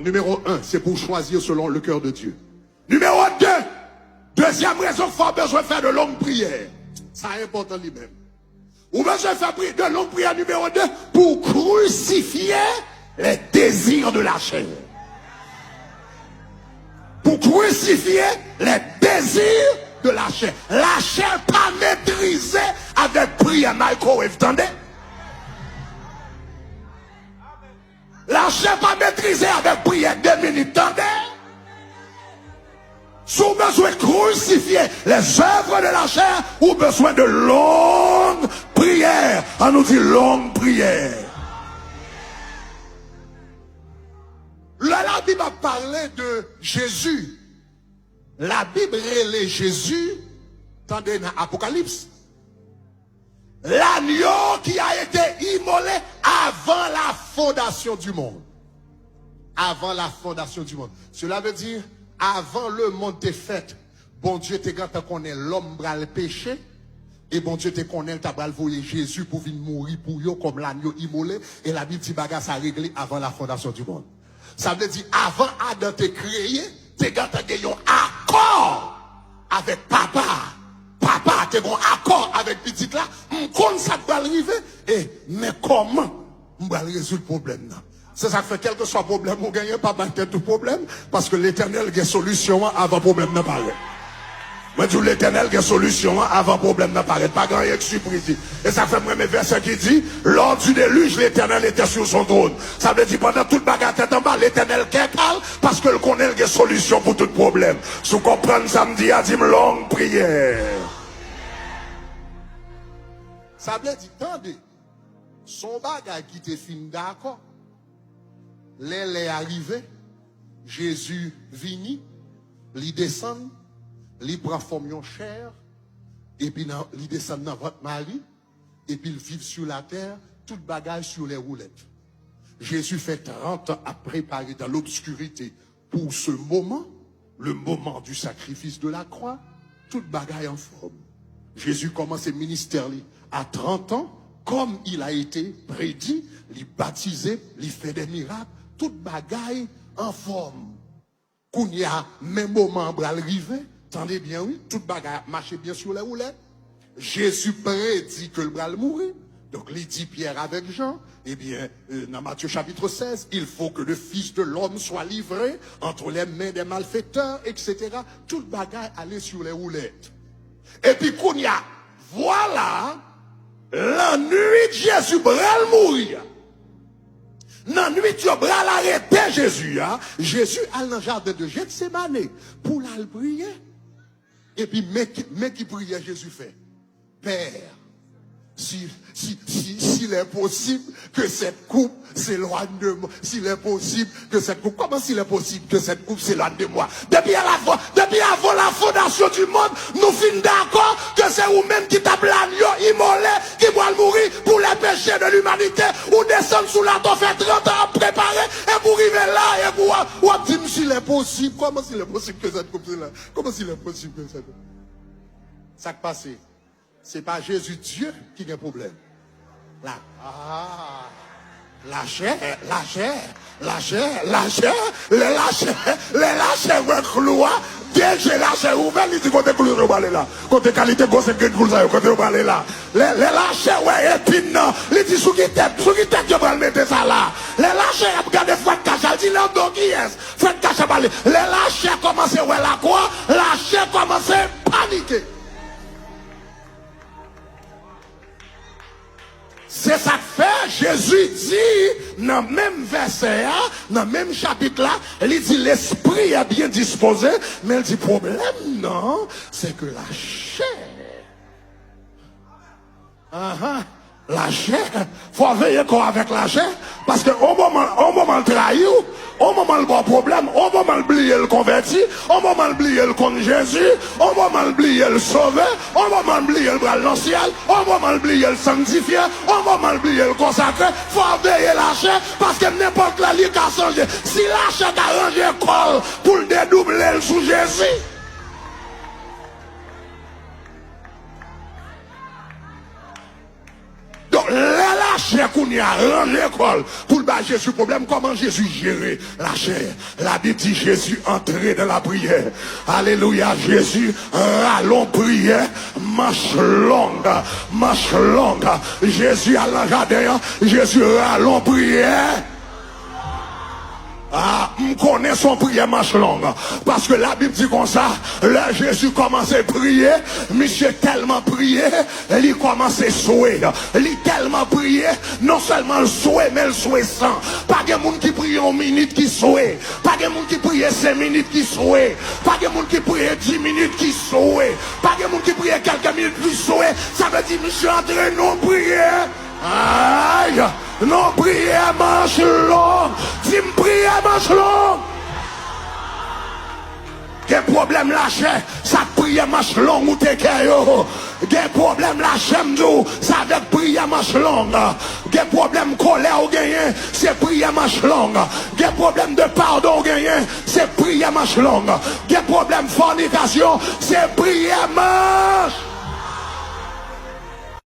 numéro 1, c'est pour choisir selon le cœur de Dieu. Numéro 2, deuxième raison qu'il faut besoin de faire de longues prières. Ça est important lui-même. Ou besoin de faire de longues prières numéro 2 pour crucifier les désirs de la chair. Pour crucifier les désirs de la chair. La chair pas maîtrisée avec prière microwave, attendez? La chair pas maîtrisée avec prière 2 minutes, attendez? Si vous avez besoin de crucifier les œuvres de la chair, ou besoin de longues prières. On nous dit longues prières. Là, la Bible a parlé de Jésus. La Bible relève Jésus, attendez dans l'Apocalypse. L'agneau qui a été immolé avant la fondation du monde. Avant la fondation du monde. Cela veut dire, avant le monde est fait, bon Dieu te quand qu'on est l'homme bras le péché, et bon Dieu te connaît, t'as bral voyer Jésus pour venir mourir pour eux comme l'agneau immolé, et la Bible dit bagarre ça réglé avant la fondation du monde. Ça veut dire, avant Adam te créé, t'es quand t'as gagné un accord avec papa. Papa, t'es bon accord avec petit là, m'con ça va arriver, et mais comment on va résoudre le problème là? C'est ça qui fait quel que soit le problème, on gagne pas battre tout problème, parce que l'éternel a solution avant problème n'apparaît. Moi, je dis l'éternel a solution avant problème n'apparaît. Pas grand surprise. Et ça fait moi mes versets qui dit, lors du déluge, l'éternel était sur son trône. Ça veut dire pendant toute bagarre tête en bas, l'éternel qui calme, parce que le connaît a solution pour tout problème. Si vous comprenez samedi, à dire longue prière. Ça veut dire, attendez, son bagage qui était fini d'accord. L'aile est arrivé, Jésus vini, il descend, il prend forme chair, et puis il descend dans votre mari, et puis il vit sur la terre, toute bagage sur les roulettes. Jésus fait 30 ans à préparer dans l'obscurité pour ce moment, le moment du sacrifice de la croix, toute bagage en forme. Jésus commence ses ministères à 30 ans, comme il a été prédit, il baptisé, il fait des miracles, toute bagaille en forme. Qu'on y a même moment bral rivé, attendez bien oui, toute bagaille marchait bien sur les roulettes. Jésus prédit que le bral mourir. Donc il dit Pierre avec Jean, eh bien dans Matthieu chapitre 16, il faut que le Fils de l'homme soit livré entre les mains des malfaiteurs, etc. Toute bagaille allait sur les roulettes. Et puis qu'on y a, voilà, la nuit Jésus bral mourir. Dans la nuit, tu as arrêté Jésus. Hein? Jésus allait dans le jardin de Gethsémane pour la prier. Et puis, mais qui priait, Jésus fait, Père, s'il est possible que cette coupe s'éloigne de moi, s'il est possible que cette coupe, comment s'il est possible que cette coupe s'éloigne de moi? Depuis avant la fondation du monde, nous finissons d'accord que c'est vous-même qui tape l'agneau immolé, qui doit mourir pour les péchés de l'humanité, ou descendre sous la terre, fait 30 ans à préparer, et pour arriver là, et pour dire s'il est possible, comment s'il est possible que cette coupe s'éloigne? Comment s'il est possible que cette coupe? Ça qui passe. C'est pas Jésus Dieu qui a un problème. Là. Ah. La chair, ouais, cloua, dès que j'ai la chair ouverte, il dit côté cloua, on va aller là. Côté qualité, côté cloua, côté on va aller là. Les lâchers, ouais, épine, non. Il dit, sous qui tête, je vais le mettre ça là. Les lâchers, regardez, Fred Kacha, il dit, non, donc, qui est? Fred Kacha, les lâchers commencent, ouais, la quoi? Lâchers commencent à paniquer. C'est ça que fait, Jésus dit, dans le même verset, dans le même chapitre là, il dit l'esprit est bien disposé, mais il dit problème, non, c'est que la chair. La chair, faut veiller quoi avec la chair, parce que au moment de trahir, au moment le bon problème, au moment l'oublier le converti, au moment l'oublier le contre Jésus, au moment l'oublier le sauvé, au moment l'oublier le bras dans le ciel, au moment l'oublier le sanctifié, au moment l'oublier le consacré, faut veiller la chair, parce que n'importe la ligue a changé. Si la chair a rangé col pour le dédoubler sous Jésus, donc, la chair qu'on y a rangé l'école pour le bas Jésus problème. Comment Jésus gérait la chair? La Bible dit Jésus entrait dans la prière. Alléluia. Jésus allons prière, marche longue, marche longue. Jésus à la jardin, Jésus allons prière. Ah, on connaît son prière marche longue. Parce que la Bible dit comme ça, là Jésus commençait à prier, monsieur tellement prié, il commençait à souhaiter. Il tellement prié, non seulement le souhait, mais le souhait sans. Pas de monde qui prie en minute qui souhait. Pas de monde qui prie 5 minutes qui souhait. Pas de monde qui prie 10 minutes qui souhait. Pas de monde qui prie quelques minutes qui souhait. Ça veut dire, monsieur André, non prière. Aïe, non prière marche longue. Dis-moi prière marche longue. Quel problème lâché, ça prière marche longue ou t'es caillou. Quel problème lâché nous, ça avec prière marche longue. Quel problème colère ou gagné, c'est prière marche longue. Quel problème de pardon ou gagné, c'est prière marche longue. Quel problème fornication, c'est prière marche.